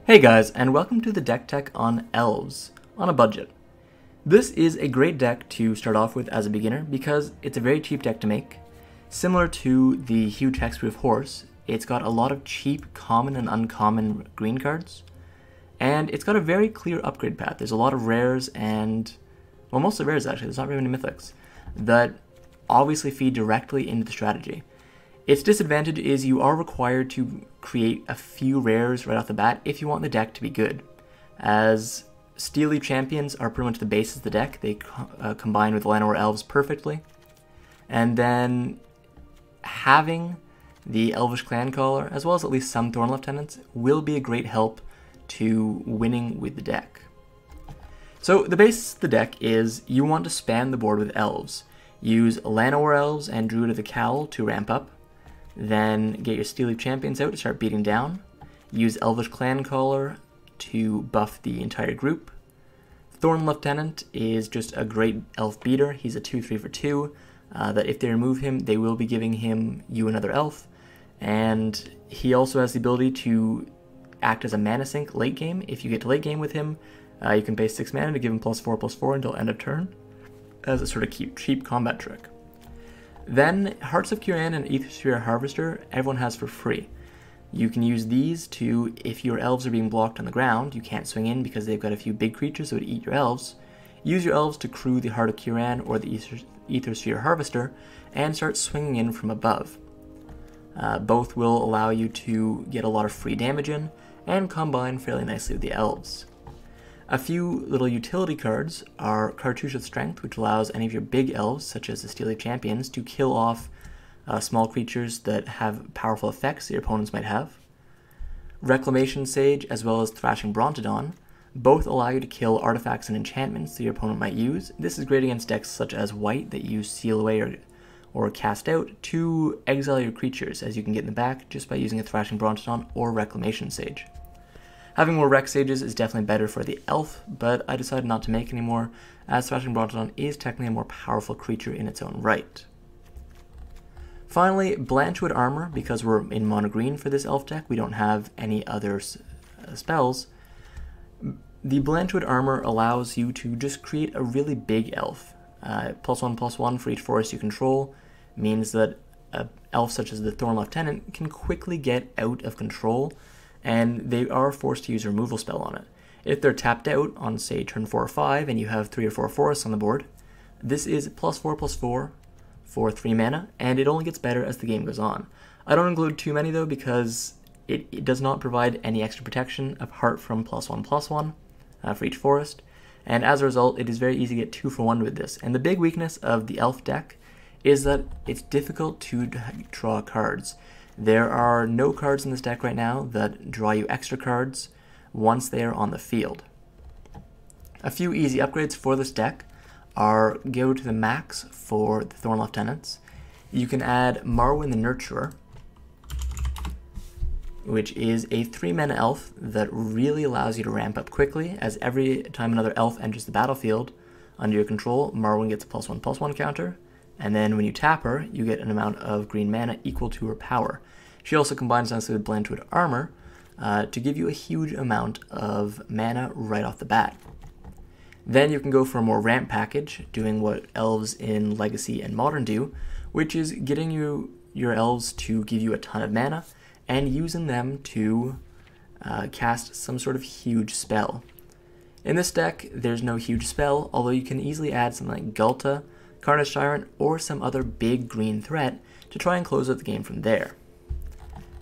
Hey guys, and welcome to the Decktech on Elves, on a budget. This is a great deck to start off with as a beginner because it's a very cheap deck to make. Similar to the huge hexproof horse, it's got a lot of cheap common and uncommon green cards, and it's got a very clear upgrade path. There's a lot of rares and, well, mostly rares actually, there's not very many mythics, that obviously feed directly into the strategy. Its disadvantage is you are required to create a few rares right off the bat if you want the deck to be good, as Steely Champions are pretty much the basis of the deck. They combine with Llanowar Elves perfectly, and then having the Elvish Clancaller, as well as at least some Thorn Lieutenants, will be a great help to winning with the deck. So the basis of the deck is you want to spam the board with Elves. Use Llanowar Elves and Druid of the Cowl to ramp up. Then get your Steely Champions out to start beating down. Use Elvish Clancaller to buff the entire group. Thorn Lieutenant is just a great elf beater. He's a 2/3 for 2, that if they remove him, they will be giving you another elf. And he also has the ability to act as a mana sink late game. If you get to late game with him, you can pay 6 mana to give him +4/+4 until end of turn, as a sort of cheap combat trick. Then, Hearts of Kiran and Aethersphere Harvester, everyone has for free. You can use these to, if your elves are being blocked on the ground, you can't swing in because they've got a few big creatures that would eat your elves. Use your elves to crew the Heart of Kiran or the Aethersphere Harvester and start swinging in from above. Both will allow you to get a lot of free damage in and combine fairly nicely with the elves. A few little utility cards are Cartouche of Strength, which allows any of your big elves, such as the Steely Champions, to kill off small creatures that have powerful effects that your opponents might have. Reclamation Sage, as well as Thrashing Brontodon, both allow you to kill artifacts and enchantments that your opponent might use. This is great against decks such as White that use Seal Away or Cast Out to exile your creatures, as you can get in the back just by using a Thrashing Brontodon or Reclamation Sage. Having more Rec Sages is definitely better for the elf, but I decided not to make any more, as Thrashing Brontodon is technically a more powerful creature in its own right. Finally, Blanchwood Armor, because we're in monogreen for this elf deck, we don't have any other spells. The Blanchwood Armor allows you to just create a really big elf. +1/+1 for each forest you control means that an elf such as the Thorn Lieutenant can quickly get out of control, and they are forced to use a removal spell on it. If they're tapped out on, say, turn 4 or 5, and you have 3 or 4 forests on the board, this is +4/+4 for 3 mana, and it only gets better as the game goes on. I don't include too many, though, because it does not provide any extra protection apart from +1/+1 for each forest, and as a result, it is very easy to get 2 for 1 with this. And the big weakness of the elf deck is that it's difficult to draw cards. There are no cards in this deck right now that draw you extra cards once they are on the field. A few easy upgrades for this deck are go to the max for the Thorn Lieutenants. You can add Marwyn the Nurturer, which is a 3 mana elf that really allows you to ramp up quickly, as every time another elf enters the battlefield under your control, Marwyn gets a +1/+1 counter. And then when you tap her, you get an amount of green mana equal to her power. She also combines nicely with Blanchwood Armor to give you a huge amount of mana right off the bat. Then you can go for a more ramp package, doing what elves in Legacy and Modern do, which is getting your elves to give you a ton of mana and using them to cast some sort of huge spell. In this deck, there's no huge spell, although you can easily add something like Gulta, Carnage Tyrant, or some other big green threat to try and close out the game from there.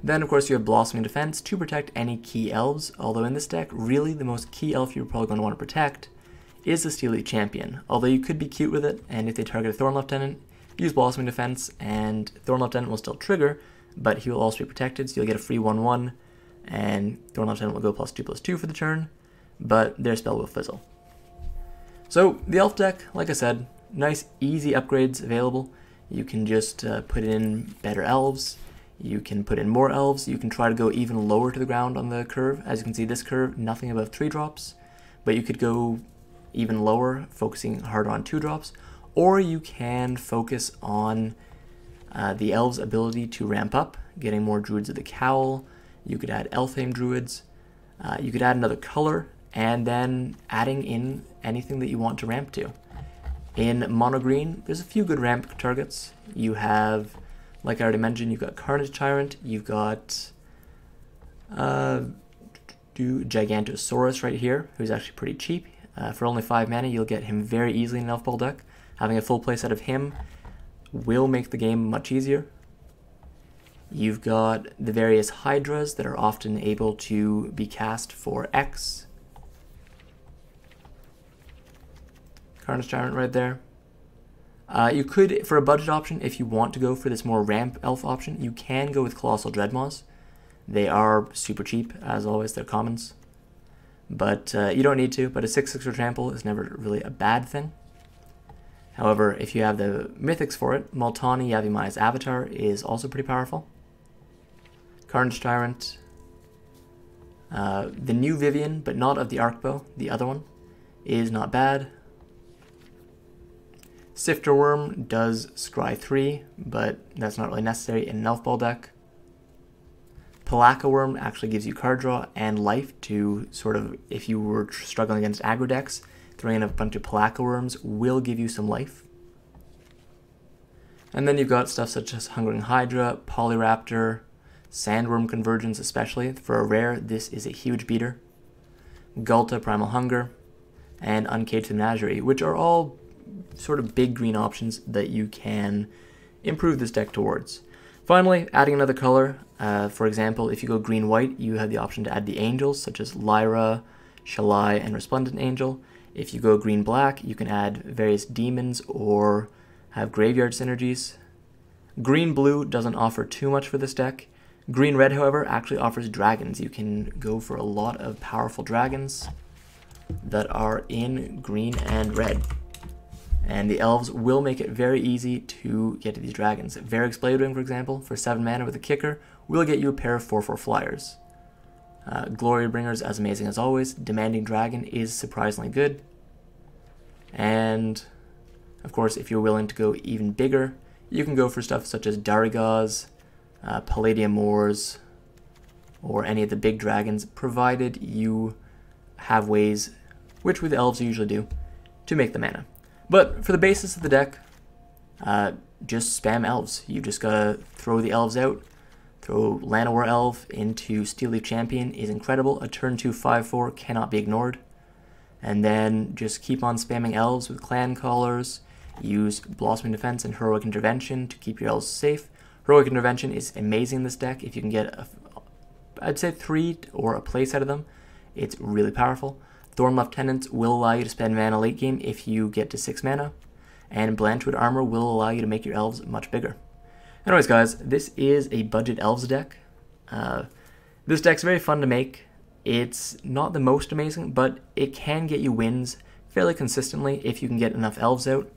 Then, of course, you have Blossoming Defense to protect any key elves, although in this deck, really the most key elf you're probably going to want to protect is the Steely Champion, although you could be cute with it, and if they target a Thorn Lieutenant, use Blossoming Defense, and Thorn Lieutenant will still trigger, but he will also be protected, so you'll get a free 1/1, and Thorn Lieutenant will go +2/+2 for the turn, but their spell will fizzle. So, the elf deck, like I said, nice, easy upgrades available. You can just put in better elves. You can put in more elves. You can try to go even lower to the ground on the curve. As you can see, this curve, nothing above 3 drops. But you could go even lower, focusing harder on 2 drops. Or you can focus on the elves' ability to ramp up, getting more Druids of the Cowl. You could add Elfheim Druids. You could add another color, and then adding in anything that you want to ramp to. In monogreen, there's a few good ramp targets. You have, like I already mentioned, you've got Cartouche Tyrant, you've got Gigantosaurus right here, who's actually pretty cheap. For only 5 mana, you'll get him very easily in an elf ball deck. Having a full playset of him will make the game much easier. You've got the various Hydras that are often able to be cast for X. Cartouche Tyrant right there. You could, for a budget option, if you want to go for this more ramp elf option, you can go with Colossal Dreadmaws. They are super cheap, as always, they're commons. But you don't need to, but a 6/6 or trample is never really a bad thing. However, if you have the mythics for it, Multani Yavimai's Avatar is also pretty powerful. Cartouche Tyrant. The new Vivian, but not of the Arcbow, the other one, is not bad. Sifter Worm does scry 3, but that's not really necessary in an elf ball deck. Pelakka Worm actually gives you card draw and life to sort of, if you were struggling against aggro decks, throwing in a bunch of Pelakka Worms will give you some life. And then you've got stuff such as Hungering Hydra, Polyraptor, Sandworm Convergence especially. For a rare, this is a huge beater. Gulta Primal Hunger, and Uncaged Menagerie, which are all sort of big green options that you can improve this deck towards. Finally, adding another color. For example, if you go green-white, you have the option to add the angels, such as Lyra, Shalai, and Resplendent Angel. If you go green-black, you can add various demons or have graveyard synergies. Green-blue doesn't offer too much for this deck. Green-red, however, actually offers dragons. You can go for a lot of powerful dragons that are in green and red. And the elves will make it very easy to get to these dragons. Varric's Bladewing, for example, for 7 mana with a kicker, will get you a pair of 4/4 flyers. Glory Bringers, as amazing as always. Demanding Dragon is surprisingly good. And, of course, if you're willing to go even bigger, you can go for stuff such as Darigaz, Palladium Moors, or any of the big dragons, provided you have ways, which with elves you usually do, to make the mana. But for the basis of the deck, just spam elves. You just gotta throw the elves out. Throw Llanowar Elf into Steelleaf Champion is incredible. A turn 2 5/4 cannot be ignored. And then just keep on spamming elves with Clancallers. Use Blossoming Defense and Heroic Intervention to keep your elves safe. Heroic Intervention is amazing in this deck. If you can get, I'd say 3 or a playset of them, it's really powerful. Thorn Lieutenant will allow you to spend mana late game if you get to 6 mana, and Blanchwood Armor will allow you to make your elves much bigger. Anyways guys, this is a budget elves deck. This deck's very fun to make. It's not the most amazing, but it can get you wins fairly consistently if you can get enough elves out.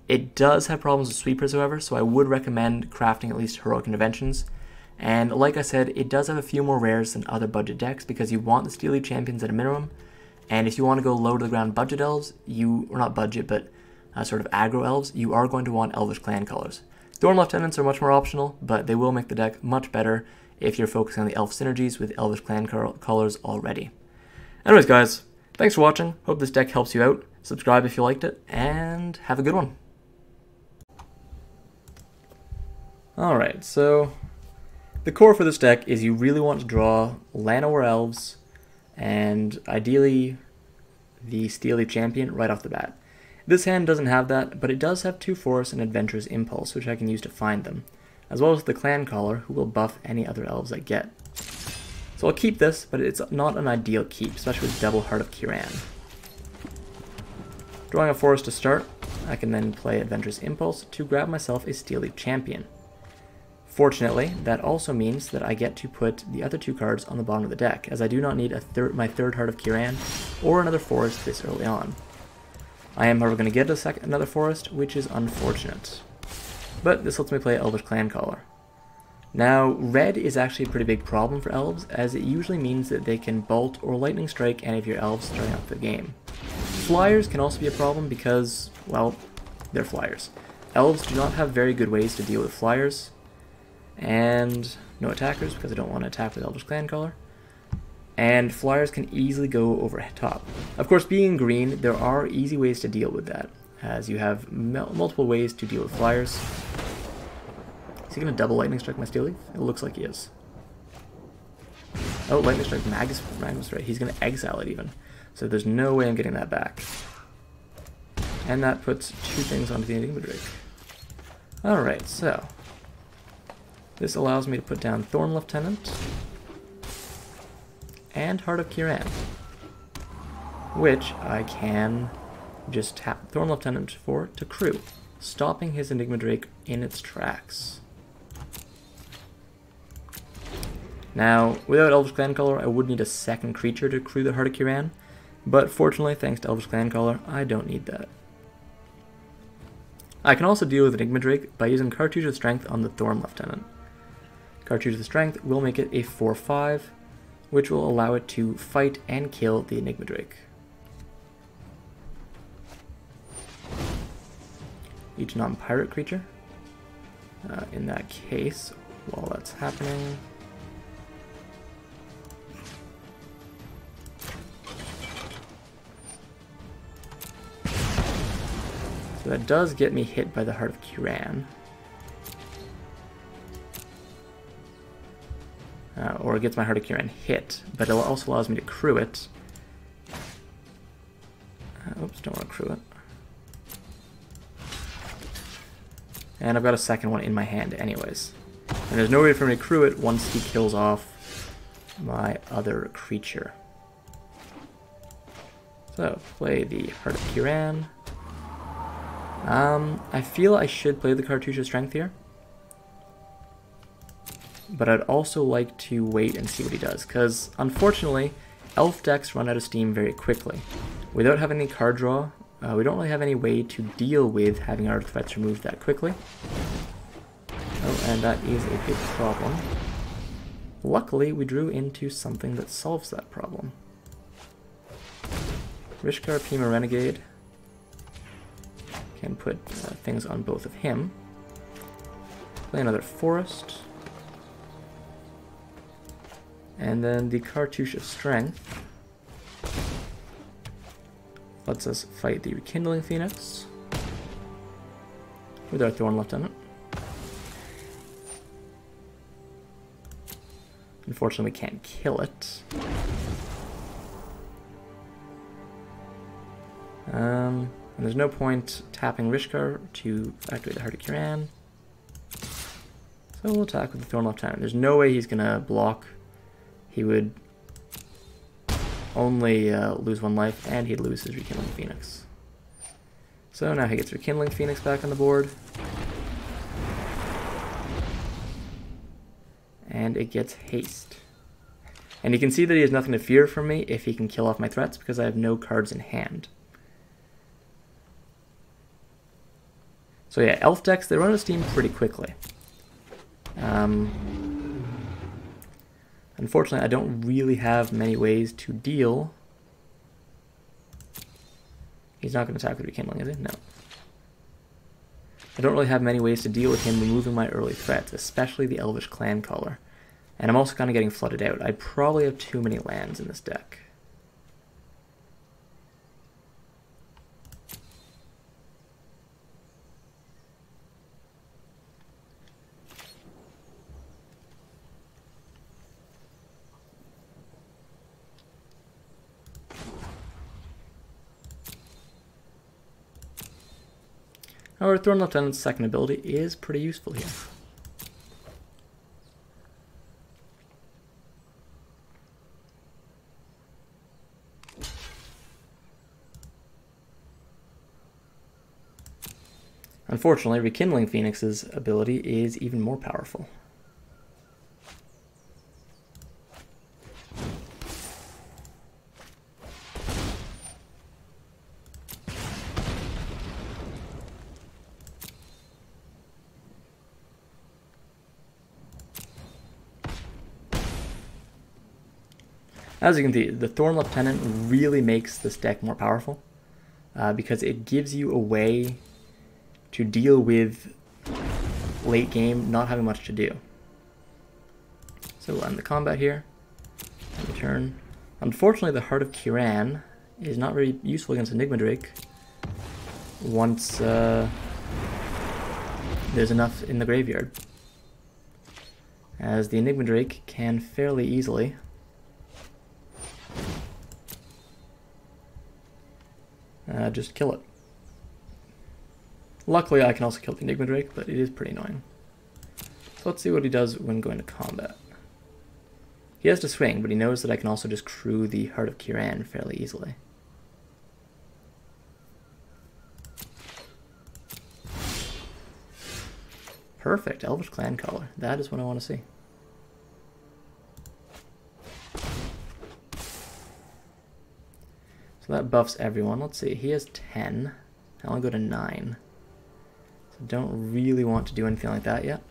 It does have problems with sweepers, however, so I would recommend crafting at least Heroic Interventions. And like I said, it does have a few more rares than other budget decks because you want the Steelleaf Champions at a minimum. And if you want to go low to the ground budget elves, or not budget, but sort of aggro elves, you are going to want Elvish Clancallers. Thorn Lieutenants are much more optional, but they will make the deck much better if you're focusing on the elf synergies with Elvish Clancallers already. Anyways guys, thanks for watching, hope this deck helps you out, subscribe if you liked it, and have a good one. Alright, so the core for this deck is you really want to draw Llanowar Elves, and ideally the Steelleaf Champion right off the bat. This hand doesn't have that, but it does have 2 forests and Adventurous Impulse, which I can use to find them, as well as the Clancaller, who will buff any other elves I get. So I'll keep this, but it's not an ideal keep, especially with double Heart of Kiran. Drawing a forest to start, I can then play Adventurous Impulse to grab myself a Steelleaf Champion. Fortunately, that also means that I get to put the other 2 cards on the bottom of the deck, as I do not need my third Heart of Kiran or another forest this early on. I am, however, going to get another forest, which is unfortunate. But this lets me play Elvish Clancaller. Now, red is actually a pretty big problem for elves, as it usually means that they can bolt or lightning strike any of your elves starting out the game. Flyers can also be a problem because, well, they're flyers. Elves do not have very good ways to deal with flyers. And no attackers, because I don't want to attack with Elvish Clancaller. and flyers can easily go over top. Of course, being green, there are easy ways to deal with that, as you have multiple ways to deal with flyers. Is he going to double Lightning Strike my Steel Leaf? It looks like he is. Oh, Lightning Strike Magus right. He's going to exile it even. So there's no way I'm getting that back. And that puts 2 things onto the Enigma Drake. Alright, so this allows me to put down Thorn Lieutenant and Heart of Kiran, which I can just tap Thorn Lieutenant for to crew, stopping his Enigma Drake in its tracks. Now, without Elvish Clancaller, I would need a second creature to crew the Heart of Kiran, but fortunately, thanks to Elvish Clancaller, I don't need that. I can also deal with Enigma Drake by using Cartouche of Strength on the Thorn Lieutenant. Cartouche of Strength will make it a 4/5, which will allow it to fight and kill the Enigma Drake. Each non-pirate creature. In that case, while that's happening, so that does get me hit by the Heart of Kiran. Or it gets my Heart of Kiran hit, but it also allows me to crew it. Oops, don't want to crew it. And I've got a second one in my hand anyways. And there's no way for me to crew it once he kills off my other creature. So, play the Heart of Kiran. I feel I should play the Cartouche of Strength here, but I'd also like to wait and see what he does, because unfortunately, elf decks run out of steam very quickly. Without having any card draw, we don't really have any way to deal with having our threats removed that quickly. Oh, and that is a big problem. Luckily, we drew into something that solves that problem. Rishkar Pima Renegade can put things on both of him. Play another forest. And then the Cartouche of Strength lets us fight the Rekindling Phoenix with our Thorn Lieutenant. Unfortunately, we can't kill it. And there's no point tapping Rishkar to activate the Heart of Kiran. So we'll attack with the Thorn Lieutenant. There's no way he's going to block. He would only lose 1 life, and he'd lose his Rekindling Phoenix. So now he gets Rekindling Phoenix back on the board. And it gets haste. And you can see that he has nothing to fear from me if he can kill off my threats, because I have no cards in hand. So yeah, elf decks, they run out of steam pretty quickly. Unfortunately, I don't really have many ways to deal. He's not going to attack with Rekindling, is he? No. I don't really have many ways to deal with him removing my early threats, especially the Elvish Clancaller. And I'm also kind of getting flooded out. I probably have too many lands in this deck. Our Thorn Lieutenant's second ability is pretty useful here. Unfortunately, Rekindling Phoenix's ability is even more powerful. As you can see, the Thorn Lieutenant really makes this deck more powerful because it gives you a way to deal with late game not having much to do. So we'll end the combat here, end the turn. Unfortunately, the Heart of Kiran is not very useful against Enigma Drake once there's enough in the graveyard, as the Enigma Drake can fairly easily just kill it. Luckily, I can also kill the Enigma Drake, but it is pretty annoying. So let's see what he does when going to combat. He has to swing, but he knows that I can also just crew the Heart of Kiran fairly easily. Perfect, Elvish Clancaller. That is what I want to see. So that buffs everyone. Let's see, he has 10. I only go to 9. So don't really want to do anything like that yet.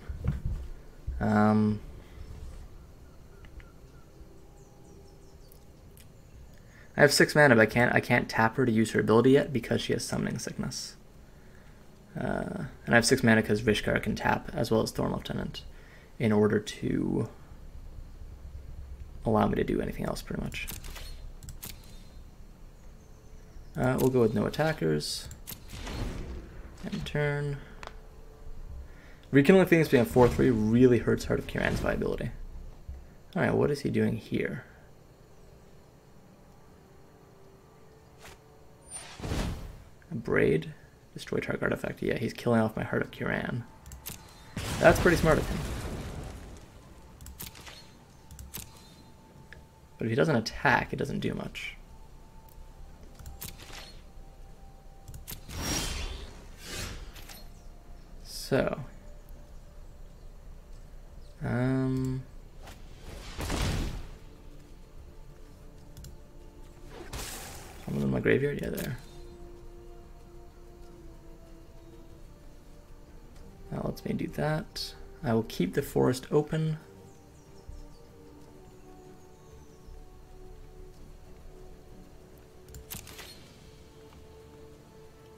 I have 6 mana, but I can't tap her to use her ability yet because she has Summoning Sickness. And I have 6 mana because Vishkar can tap, as well as Thorn Lieutenant, in order to allow me to do anything else, pretty much. We'll go with no attackers. End turn. Rekindling Phoenix being a 4/3 really hurts Heart of Kiran's viability. Alright, what is he doing here? A Braid? Destroy target artifact. Yeah, he's killing off my Heart of Kiran. That's pretty smart of him. But if he doesn't attack, it doesn't do much. So, someone in my graveyard? Yeah, there. That lets me do that. I will keep the forest open.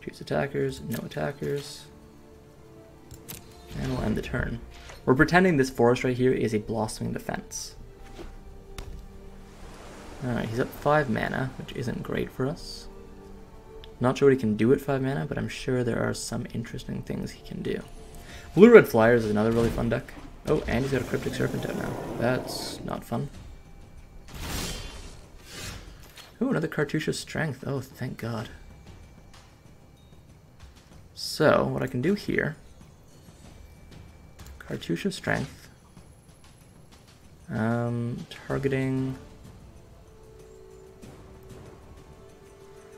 Choose attackers, no attackers. And we'll end the turn. We're pretending this forest right here is a blossoming defense. Alright, he's up 5 mana, which isn't great for us. Not sure what he can do at 5 mana, but I'm sure there are some interesting things he can do. Blue-Red Flyers is another really fun deck. Oh, and he's got a Cryptic Serpent out now. That's not fun. Oh, another Cartouche of Strength. Oh, thank God. So, what I can do here... Cartouche of Strength. Targeting...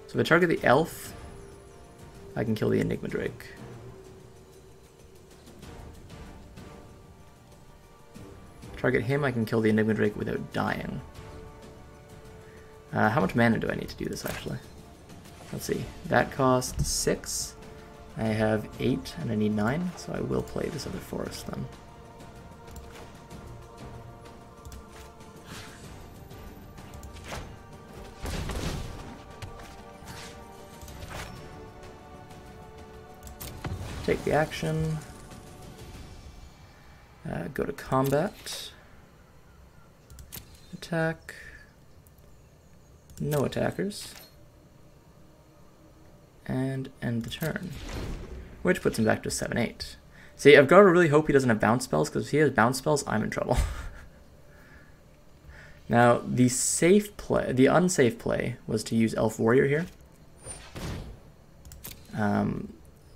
So if I target the elf, I can kill the Enigma Drake. Target him, I can kill the Enigma Drake without dying. How much mana do I need to do this, actually? Let's see. That costs 6. I have 8, and I need 9, so I will play this other forest then. Take the action. Go to combat. Attack. No attackers. And end the turn. Which puts him back to 7/8. See, I've got to really hope he doesn't have bounce spells, because if he has bounce spells, I'm in trouble. Now, the unsafe play was to use Elf Warrior here.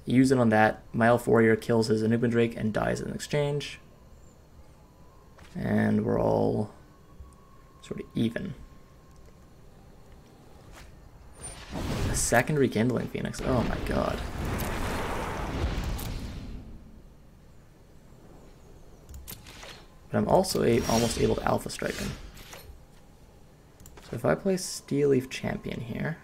Use it on that. My Elf Warrior kills his Enigma Drake and dies in exchange. And we're all sort of even. A second Rekindling Phoenix. Oh my God. But I'm also almost able to Alpha Strike him. So if I play Steel Leaf Champion here,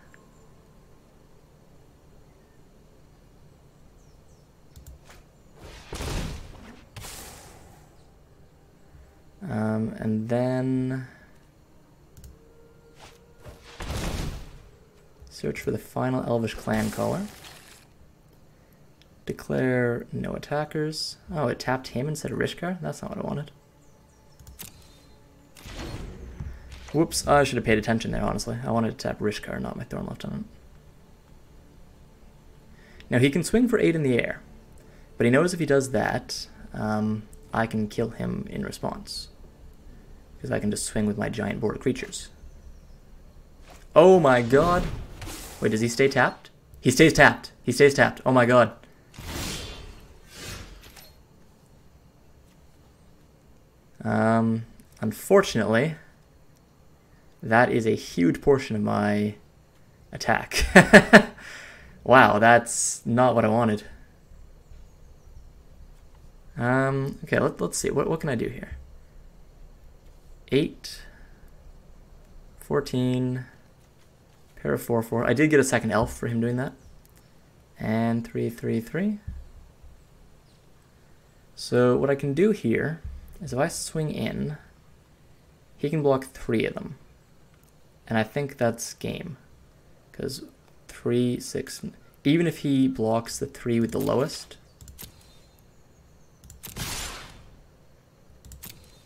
and then search for the final Elvish Clancaller. Declare no attackers. Oh, it tapped him instead of Rishkar? That's not what I wanted. Whoops, I should have paid attention there, honestly. I wanted to tap Rishkar, not my Thorn Lieutenant. Now, he can swing for 8 in the air, but he knows if he does that, I can kill him in response, because I can just swing with my giant border creatures. Oh my god! Wait, does he stay tapped? He stays tapped. He stays tapped. Oh my god. Unfortunately, that is a huge portion of my attack. Wow, that's not what I wanted. Okay, let's see. What can I do here? 8, 14, pair of 4, 4. I did get a second elf for him doing that. And 3, 3, 3. So what I can do here is if I swing in, he can block 3 of them. And I think that's game. Because 3, 6... Even if he blocks the 3 with the lowest,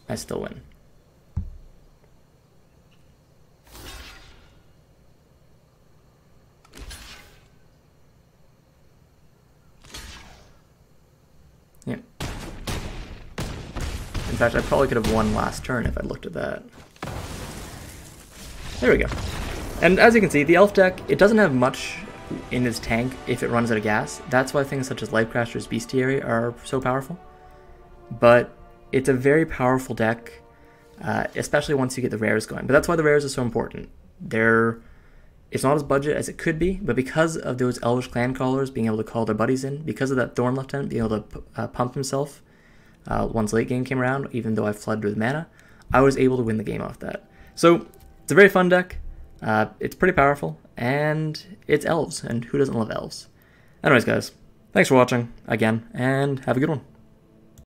I still win. Yeah. In fact, I probably could have won last turn if I looked at that. There we go. And as you can see, the elf deck, it doesn't have much in its tank if it runs out of gas. That's why things such as Lifecrafter's Bestiary are so powerful. But it's a very powerful deck, especially once you get the rares going. But that's why the rares are so important. It's not as budget as it could be, but because of those Elvish Clancallers being able to call their buddies in, because of that Thorn Lieutenant being able to pump himself once late game came around, even though I flooded with mana, I was able to win the game off that. So it's a very fun deck. It's pretty powerful, and it's elves, and who doesn't love elves? Anyways, guys, thanks for watching again, and have a good one.